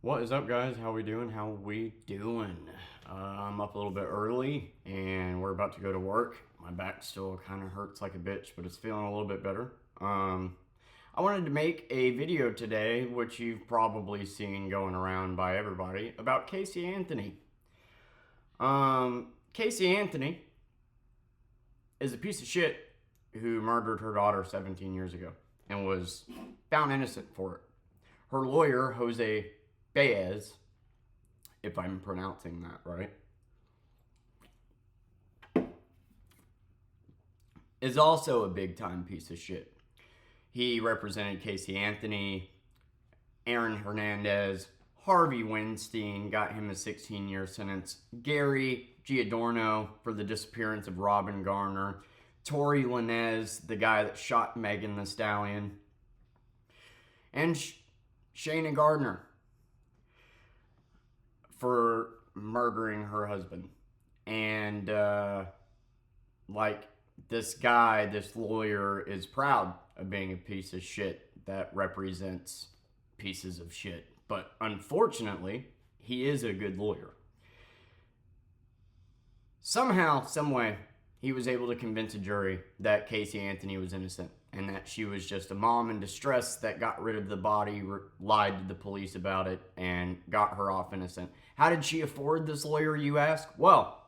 What is up, guys? How we doing? I'm up a little bit early and we're about to go to work. My back still kind of hurts like a bitch, but it's feeling a little bit better. I wanted to make a video today, which you've probably seen going around by everybody, about Casey Anthony. Casey Anthony is a piece of shit who murdered her daughter 17 years ago and was found innocent for it. Her lawyer, Jose Baez, if I'm pronouncing that right, is also a big time piece of shit. He represented Casey Anthony, Aaron Hernandez, Harvey Weinstein, got him a 16-year sentence, Gary Giordano for the disappearance of Robin Garner, Tory Lanez, the guy that shot Megan Thee Stallion, and Shayna Gardner for murdering her husband. And, this guy, this lawyer, is proud of being a piece of shit that represents pieces of shit. But unfortunately, he is a good lawyer. Somehow, someway, he was able to convince a jury that Casey Anthony was innocent and that she was just a mom in distress that got rid of the body, lied to the police about it, and got her off innocent. How did she afford this lawyer, you ask? Well,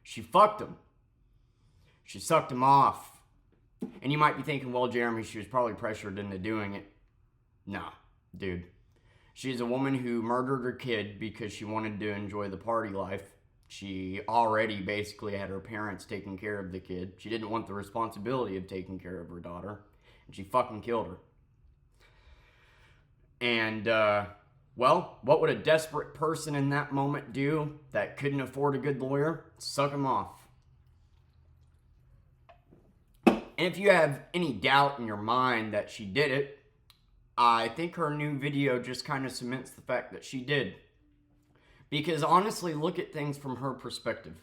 she fucked him. She sucked him off. And you might be thinking, well, Jeremy, she was probably pressured into doing it. Nah, dude. She's a woman who murdered her kid because she wanted to enjoy the party life. She already basically had her parents taking care of the kid. She didn't want the responsibility of taking care of her daughter. And she fucking killed her. And, well, what would a desperate person in that moment do that couldn't afford a good lawyer? Suck him off. And if you have any doubt in your mind that she did it, I think her new video just kind of cements the fact that she did. Because honestly, look at things from her perspective.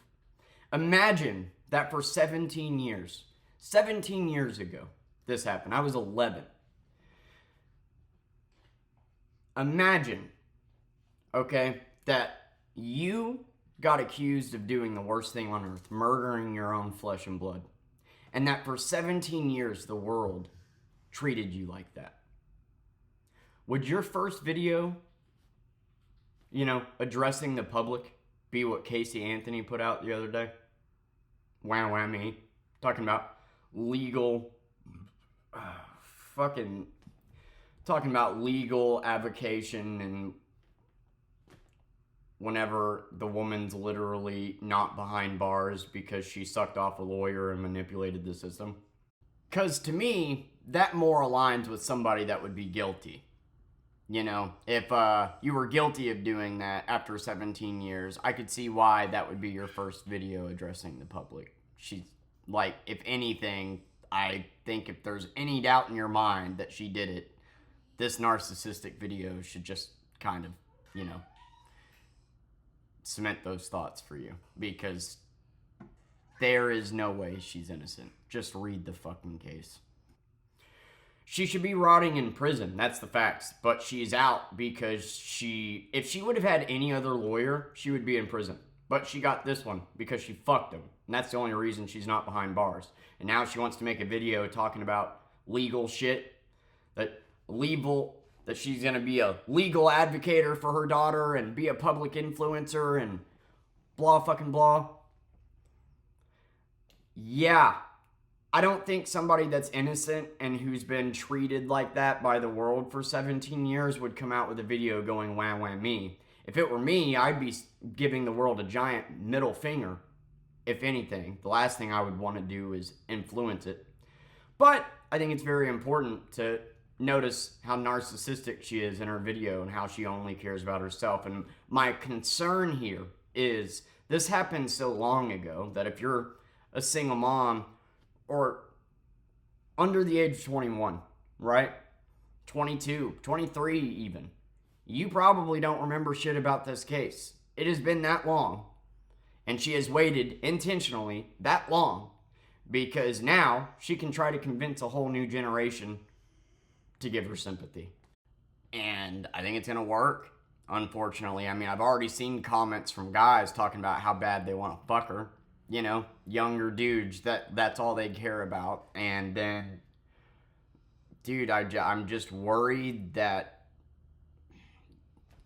Imagine that for 17 years ago, this happened. I was 11. Imagine, okay, that you got accused of doing the worst thing on earth, murdering your own flesh and blood. And that for 17 years, the world treated you like that. Would your first video, addressing the public, be what Casey Anthony put out the other day? Wow, me. Talking about legal, talking about legal avocation and whenever the woman's literally not behind bars because she sucked off a lawyer and manipulated the system. Because to me, that more aligns with somebody that would be guilty. If you were guilty of doing that after 17 years, I could see why that would be your first video addressing the public. She's like, if anything, I think if there's any doubt in your mind that she did it, this narcissistic video should just kind of, cement those thoughts for you. Because there is no way she's innocent. Just read the fucking case. She should be rotting in prison. That's the facts. But she's out because if she would have had any other lawyer, she would be in prison. But she got this one because she fucked him. And that's the only reason she's not behind bars. And now she wants to make a video talking about legal shit. That she's going to be a legal advocate for her daughter and be a public influencer and blah fucking blah. Yeah. I don't think somebody that's innocent and who's been treated like that by the world for 17 years would come out with a video going, wah, wah, me. If it were me, I'd be giving the world a giant middle finger, if anything. The last thing I would want to do is influence it. But I think it's very important to notice how narcissistic she is in her video and how she only cares about herself. And my concern here is this happened so long ago that if you're a single mom or under the age of 21, right? 22, 23 even. You probably don't remember shit about this case. It has been that long. And she has waited intentionally that long because now she can try to convince a whole new generation to give her sympathy. And I think it's going to work. unfortunately. I mean, I've already seen comments from guys talking about how bad they want to fuck her. You know, younger dudes, that's all they care about. And then, dude, I'm just worried that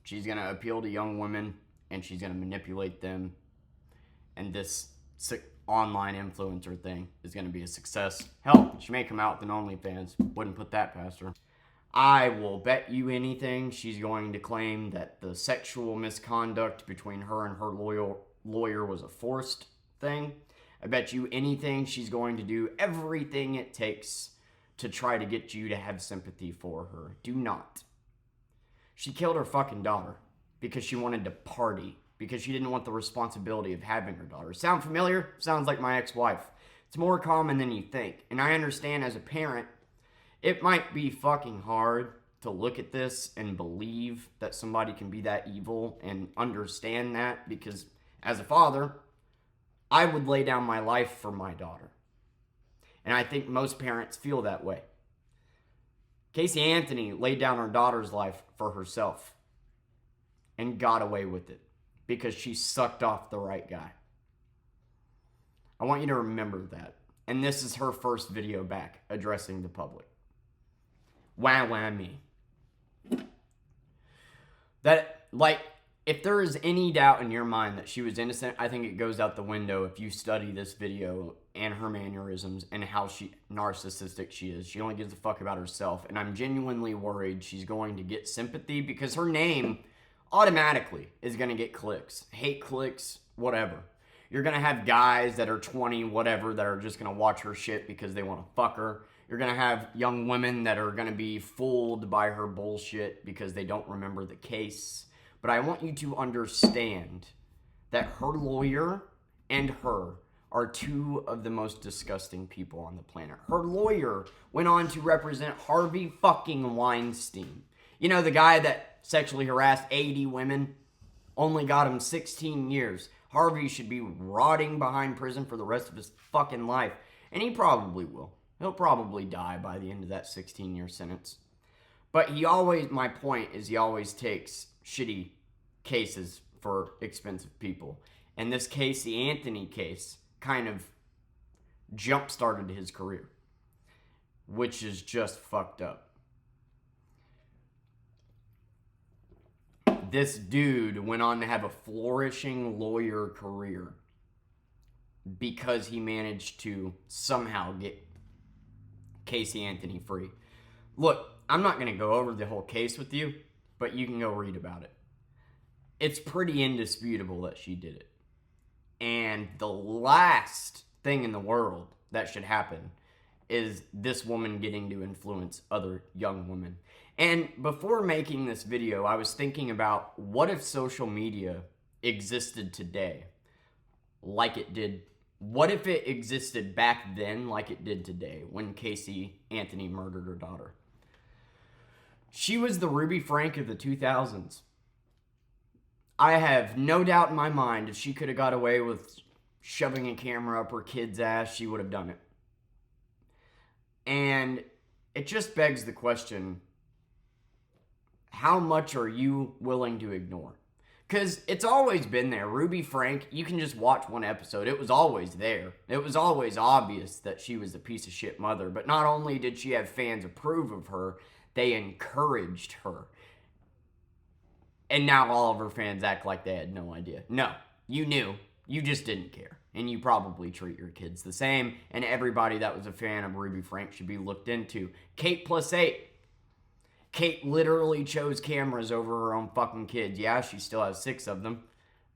she's going to appeal to young women and she's going to manipulate them. And this online influencer thing is going to be a success. Hell, she may come out with an OnlyFans. Wouldn't put that past her. I will bet you anything she's going to claim that the sexual misconduct between her and her lawyer was a forced thing. I bet you anything she's going to do everything it takes to try to get you to have sympathy for her. Do not. She killed her fucking daughter because she wanted to party, because she didn't want the responsibility of having her daughter. Sound familiar? Sounds like my ex-wife. It's more common than you think. And I understand as a parent, it might be fucking hard to look at this and believe that somebody can be that evil and understand that, because as a father, I would lay down my life for my daughter. And I think most parents feel that way. Casey Anthony laid down her daughter's life for herself and got away with it because she sucked off the right guy. I want you to remember that. And this is her first video back addressing the public. Wah me. That, like, if there is any doubt in your mind that she was innocent, I think it goes out the window if you study this video and her mannerisms and how narcissistic she is. She only gives a fuck about herself. And I'm genuinely worried she's going to get sympathy because her name automatically is going to get clicks. Hate clicks, whatever. You're going to have guys that are 20, whatever, that are just going to watch her shit because they want to fuck her. You're going to have young women that are going to be fooled by her bullshit because they don't remember the case. But I want you to understand that her lawyer and her are two of the most disgusting people on the planet. Her lawyer went on to represent Harvey fucking Weinstein. You know, the guy that sexually harassed 80 women, only got him 16 years. Harvey should be rotting behind prison for the rest of his fucking life. And he probably will. He'll probably die by the end of that 16-year sentence. But my point is he always takes shitty cases for expensive people. And this Casey Anthony case kind of jump-started his career, which is just fucked up. This dude went on to have a flourishing lawyer career because he managed to somehow get Casey Anthony free. Look, I'm not going to go over the whole case with you, but you can go read about it. It's pretty indisputable that she did it. And the last thing in the world that should happen is this woman getting to influence other young women. And before making this video, I was thinking about what if social media existed today like it did. What if it existed back then like it did today when Casey Anthony murdered her daughter? She was the Ruby Frank of the 2000s. I have no doubt in my mind if she could have got away with shoving a camera up her kid's ass, she would have done it. And it just begs the question, how much are you willing to ignore? Because it's always been there. Ruby Frank, you can just watch one episode. It was always there. It was always obvious that she was a piece of shit mother. But not only did she have fans approve of her, they encouraged her. And now all of her fans act like they had no idea. No, you knew. You just didn't care. And you probably treat your kids the same. And everybody that was a fan of Ruby Frank should be looked into. Kate+8. Kate literally chose cameras over her own fucking kids. Yeah, she still has 6 of them.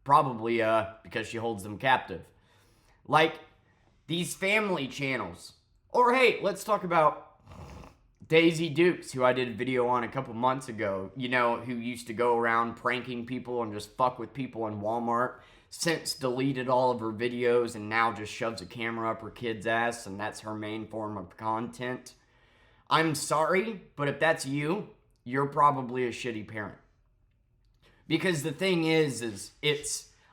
Probably because she holds them captive. Like, these family channels. Or hey, let's talk about Daisy Dukes, who I did a video on a couple months ago. You know, who used to go around pranking people and just fuck with people in Walmart. Since deleted all of her videos and now just shoves a camera up her kid's ass and that's her main form of content. I'm sorry, but if that's you, you're probably a shitty parent. Because the thing is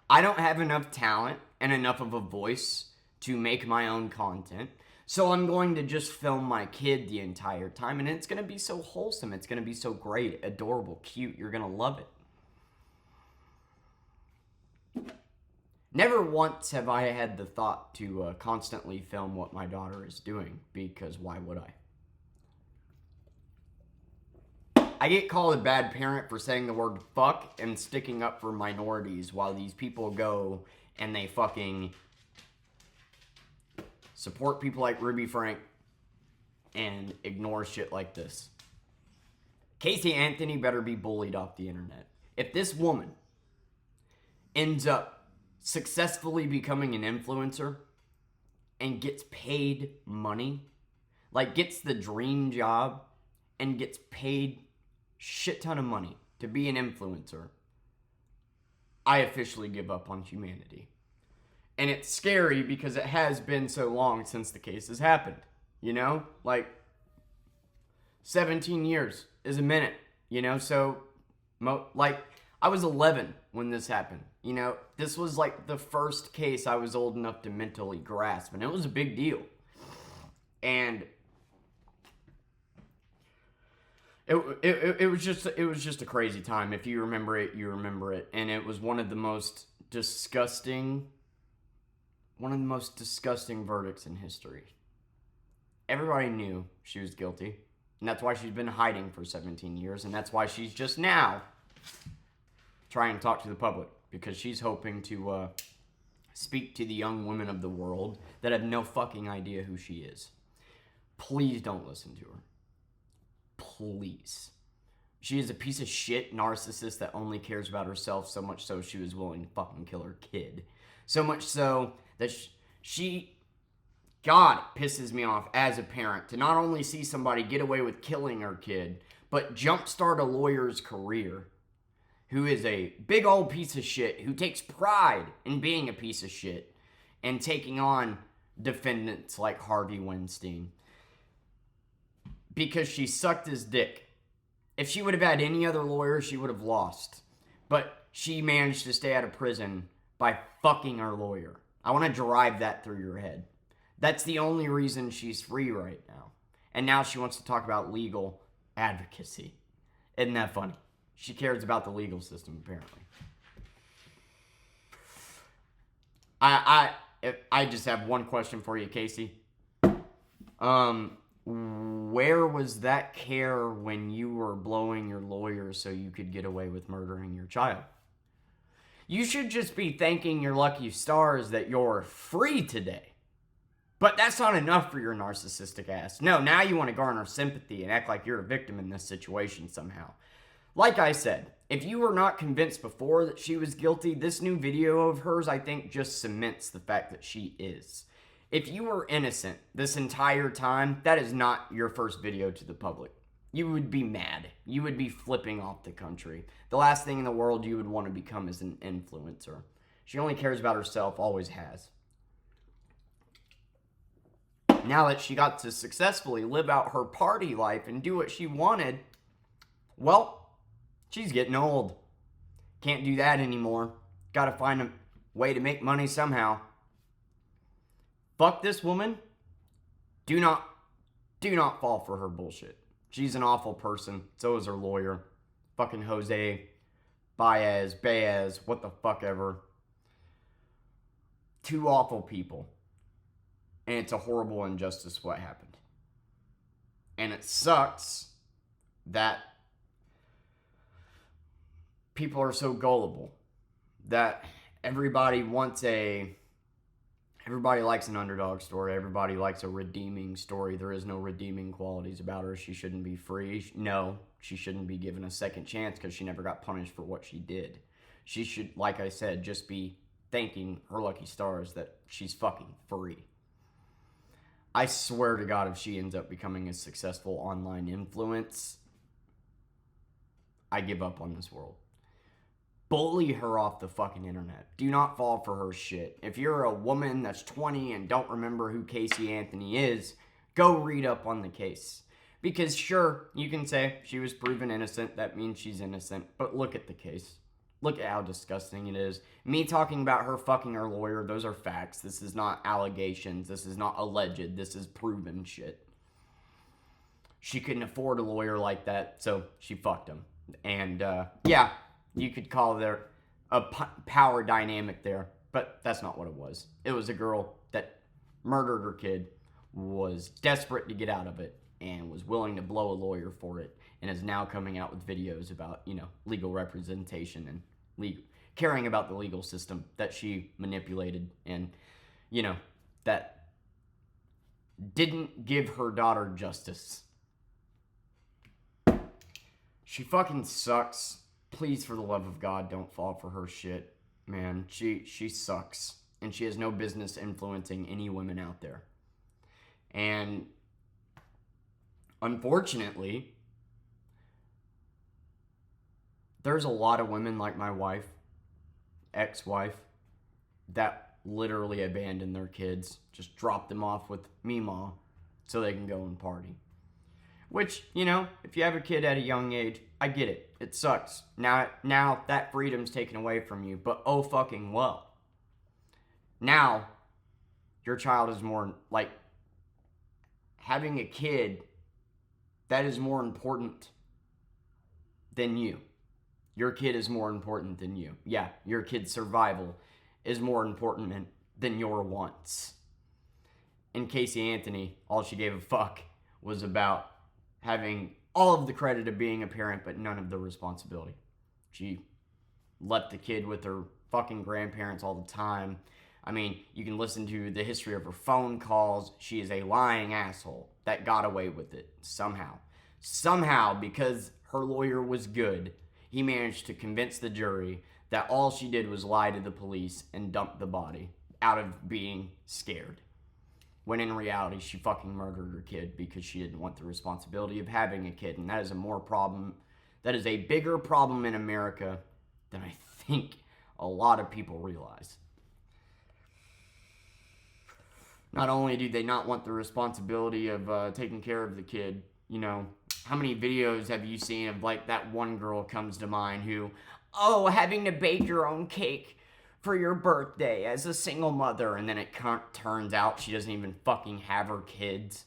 I don't have enough talent and enough of a voice to make my own content. So I'm going to just film my kid the entire time and it's going to be so wholesome. It's going to be so great, adorable, cute. You're going to love it. Never once have I had the thought to constantly film what my daughter is doing, because why would I? I get called a bad parent for saying the word fuck and sticking up for minorities while these people go and they fucking support people like Ruby Frank and ignore shit like this. Casey Anthony better be bullied off the internet. If this woman ends up successfully becoming an influencer and gets paid money, like gets the dream job and gets paid shit ton of money to be an influencer, I officially give up on humanity. And it's scary because it has been so long since the case has happened. You know? Like, 17 years is a minute. You know? So, I was 11 when this happened. You know? This was like the first case I was old enough to mentally grasp. And it was a big deal. And it was just a crazy time. If you remember it, you remember it. And it was one of the most disgusting verdicts in history. Everybody knew she was guilty, and that's why she's been hiding for 17 years, and that's why she's just now trying to talk to the public, because she's hoping to speak to the young women of the world that have no fucking idea who she is. Please don't listen to her. Please. She is a piece of shit narcissist that only cares about herself, so much so she was willing to fucking kill her kid. So much so that God, it pisses me off as a parent to not only see somebody get away with killing her kid, but jumpstart a lawyer's career who is a big old piece of shit, who takes pride in being a piece of shit and taking on defendants like Harvey Weinstein because she sucked his dick. If she would have had any other lawyer, she would have lost. But she managed to stay out of prison by fucking her lawyer. I want to drive that through your head. That's the only reason she's free right now. And now she wants to talk about legal advocacy. Isn't that funny? She cares about the legal system, apparently. I just have one question for you, Casey. Where was that care when you were blowing your lawyer so you could get away with murdering your child? You should just be thanking your lucky stars that you're free today. But that's not enough for your narcissistic ass. No, now you want to garner sympathy and act like you're a victim in this situation somehow. Like I said, if you were not convinced before that she was guilty, this new video of hers, I think, just cements the fact that she is. If you were innocent this entire time, that is not your first video to the public. You would be mad. You would be flipping off the country. The last thing in the world you would want to become is an influencer. She only cares about herself, always has. Now that she got to successfully live out her party life and do what she wanted, well, she's getting old. Can't do that anymore. Gotta find a way to make money somehow. Fuck this woman. Do not fall for her bullshit. She's an awful person. So is her lawyer. Fucking Jose Baez, what the fuck ever. Two awful people. And it's a horrible injustice what happened. And it sucks that people are so gullible. That everybody likes an underdog story. Everybody likes a redeeming story. There is no redeeming qualities about her. She shouldn't be free. No, she shouldn't be given a second chance because she never got punished for what she did. She should, like I said, just be thanking her lucky stars that she's fucking free. I swear to God, if she ends up becoming a successful online influence, I give up on this world. Bully her off the fucking internet. Do not fall for her shit. If you're a woman that's 20 and don't remember who Casey Anthony is, go read up on the case. Because sure, you can say she was proven innocent. That means she's innocent. But look at the case. Look at how disgusting it is. Me talking about her fucking her lawyer, those are facts. This is not allegations. This is not alleged. This is proven shit. She couldn't afford a lawyer like that, so she fucked him. And, yeah, you could call there a power dynamic there. But that's not what it was. It was a girl that murdered her kid, was desperate to get out of it, and was willing to blow a lawyer for it, and is now coming out with videos about, legal representation and caring about the legal system that she manipulated and, that didn't give her daughter justice. She fucking sucks. Please, for the love of God, don't fall for her shit. Man, she sucks. And she has no business influencing any women out there. And unfortunately, there's a lot of women like my wife, ex-wife, that literally abandon their kids, just drop them off with Meemaw so they can go and party. Which, if you have a kid at a young age, I get it. It sucks. Now that freedom's taken away from you, but oh fucking well. Now, your child is more, having a kid, that is more important than you. Your kid is more important than you. Yeah, your kid's survival is more important than your wants. And Casey Anthony, all she gave a fuck was about having all of the credit of being a parent, but none of the responsibility. She left the kid with her fucking grandparents all the time. I mean, you can listen to the history of her phone calls. She is a lying asshole that got away with it somehow. Somehow, because her lawyer was good, he managed to convince the jury that all she did was lie to the police and dump the body out of being scared. When in reality, she fucking murdered her kid because she didn't want the responsibility of having a kid. And that is a bigger problem in America than I think a lot of people realize. Not only do they not want the responsibility of taking care of the kid, how many videos have you seen of that one girl comes to mind who, having to bake your own cake for your birthday as a single mother, and then it turns out she doesn't even fucking have her kids.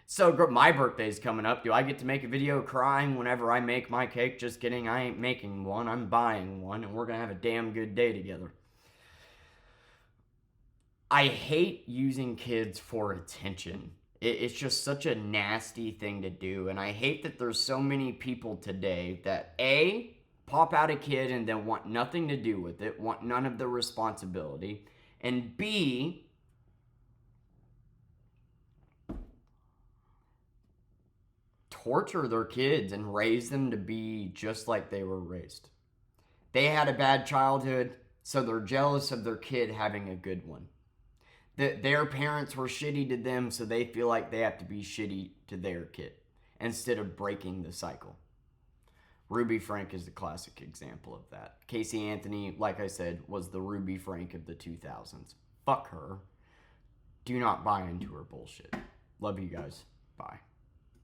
So my birthday's coming up. Do I get to make a video crying whenever I make my cake? Just kidding, I ain't making one. I'm buying one, and we're gonna have a damn good day together. I hate using kids for attention. It's just such a nasty thing to do, and I hate that there's so many people today that pop out a kid and then want nothing to do with it, want none of the responsibility, and B, torture their kids and raise them to be just like they were raised. They had a bad childhood, so they're jealous of their kid having a good one. Their parents were shitty to them, so they feel like they have to be shitty to their kid instead of breaking the cycle. Ruby Frank is the classic example of that. Casey Anthony, like I said, was the Ruby Frank of the 2000s. Fuck her. Do not buy into her bullshit. Love you guys. Bye.